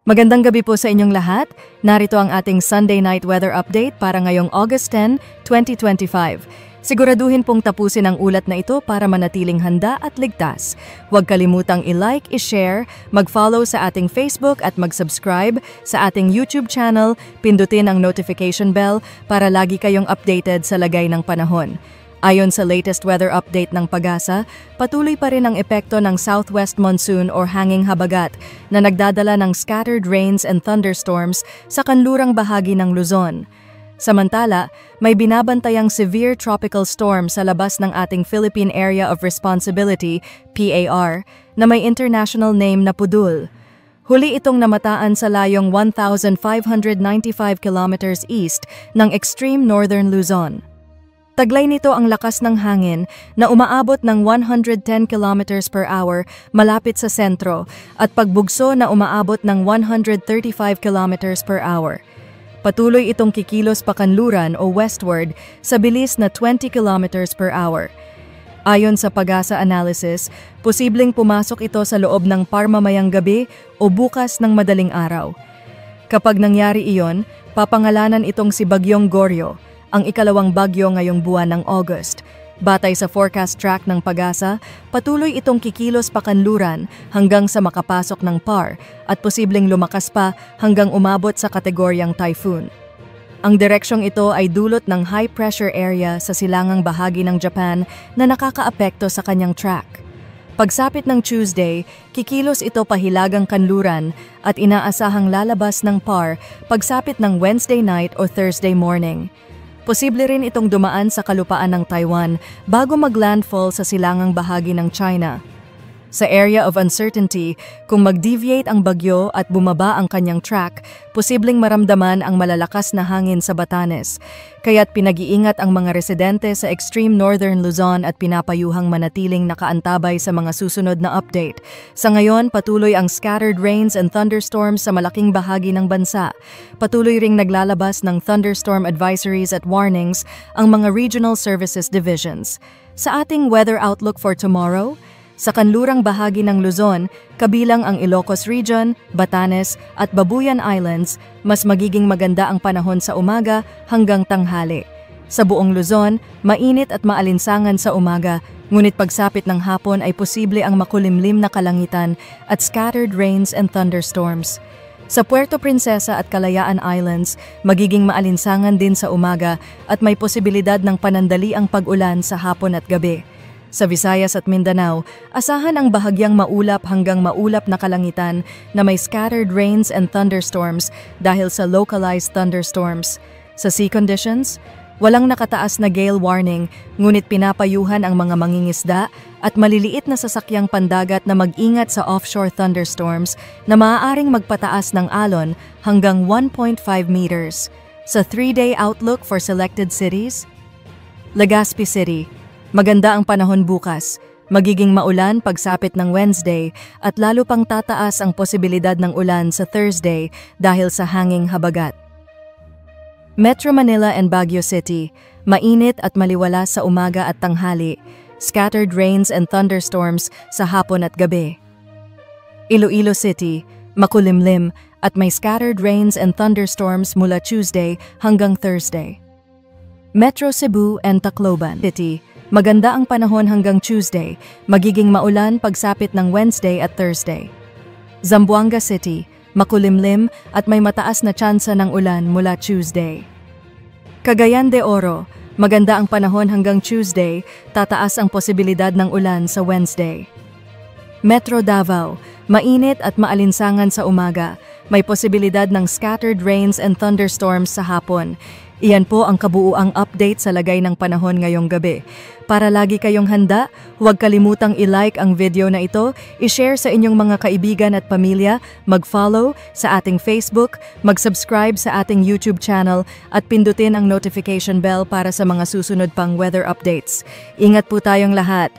Magandang gabi po sa inyong lahat. Narito ang ating Sunday night weather update para ngayong August 10, 2025. Siguraduhin pong tapusin ang ulat na ito para manatiling handa at ligtas. Huwag kalimutang i-like, i-share, mag-follow sa ating Facebook at mag-subscribe sa ating YouTube channel, pindutin ang notification bell para lagi kayong updated sa lagay ng panahon. Ayon sa latest weather update ng PAGASA, patuloy pa rin ang epekto ng southwest monsoon or hanging habagat na nagdadala ng scattered rains and thunderstorms sa kanlurang bahagi ng Luzon. Samantala, may binabantayang severe tropical storm sa labas ng ating Philippine Area of Responsibility, PAR, na may international name na Pudul. Huli itong namataan sa layong 1,595 kilometers east ng extreme northern Luzon. Taglay nito ang lakas ng hangin na umaabot ng 110 km per hour malapit sa sentro at pagbugso na umaabot ng 135 km per hour. Patuloy itong kikilos pakanluran o westward sa bilis na 20 km per hour. Ayon sa PAGASA analysis, posibleng pumasok ito sa loob ng parmamayang gabi o bukas ng madaling araw. Kapag nangyari iyon, papangalanan itong si Bagyong Goryo, ang ikalawang bagyo ngayong buwan ng August. Batay sa forecast track ng PAGASA, patuloy itong kikilos pakanluran hanggang sa makapasok ng PAR at posibleng lumakas pa hanggang umabot sa kategoryang typhoon. Ang direksyong ito ay dulot ng high pressure area sa silangang bahagi ng Japan na nakakaapekto sa kanyang track. Pagsapit ng Tuesday, kikilos ito pahilagang kanluran at inaasahang lalabas ng PAR pagsapit ng Wednesday night o Thursday morning. Posible rin itong dumaan sa kalupaan ng Taiwan bago maglandfall sa silangang bahagi ng China. Sa area of uncertainty, kung mag-deviate ang bagyo at bumaba ang kanyang track, posibleng maramdaman ang malalakas na hangin sa Batanes. Kaya't pinag-iingat ang mga residente sa extreme northern Luzon at pinapayuhang manatiling nakaantabay sa mga susunod na update. Sa ngayon, patuloy ang scattered rains and thunderstorms sa malaking bahagi ng bansa. Patuloy ring naglalabas ng thunderstorm advisories at warnings ang mga regional services divisions. Sa ating weather outlook for tomorrow, sa kanlurang bahagi ng Luzon, kabilang ang Ilocos Region, Batanes at Babuyan Islands, mas magiging maganda ang panahon sa umaga hanggang tanghali. Sa buong Luzon, mainit at maalinsangan sa umaga, ngunit pagsapit ng hapon ay posible ang makulimlim na kalangitan at scattered rains and thunderstorms. Sa Puerto Princesa at Kalayaan Islands, magiging maalinsangan din sa umaga at may posibilidad ng panandali ang pag-ulan sa hapon at gabi. Sa Visayas at Mindanao, asahan ang bahagyang maulap hanggang maulap na kalangitan na may scattered rains and thunderstorms dahil sa localized thunderstorms. Sa sea conditions, walang nakataas na gale warning, ngunit pinapayuhan ang mga mangingisda at maliliit na sasakyang pandagat na mag-ingat sa offshore thunderstorms na maaaring magpataas ng alon hanggang 1.5 meters. Sa 3-day outlook for selected cities, Legazpi City, maganda ang panahon bukas, magiging maulan pagsapit ng Wednesday at lalo pang tataas ang posibilidad ng ulan sa Thursday dahil sa hanging habagat. Metro Manila and Baguio City, mainit at maliwalas sa umaga at tanghali, scattered rains and thunderstorms sa hapon at gabi. Iloilo City, makulimlim at may scattered rains and thunderstorms mula Tuesday hanggang Thursday. Metro Cebu and Tacloban City, maganda ang panahon hanggang Tuesday, magiging maulan pagsapit ng Wednesday at Thursday. Zamboanga City, makulimlim at may mataas na tsansa ng ulan mula Tuesday. Cagayan de Oro, maganda ang panahon hanggang Tuesday, tataas ang posibilidad ng ulan sa Wednesday. Metro Davao, mainit at maalinsangan sa umaga, may posibilidad ng scattered rains and thunderstorms sa hapon. Iyan po ang kabuuang update sa lagay ng panahon ngayong gabi. Para lagi kayong handa, huwag kalimutang i-like ang video na ito, i-share sa inyong mga kaibigan at pamilya, mag-follow sa ating Facebook, mag-subscribe sa ating YouTube channel at pindutin ang notification bell para sa mga susunod pang weather updates. Ingat po tayong lahat.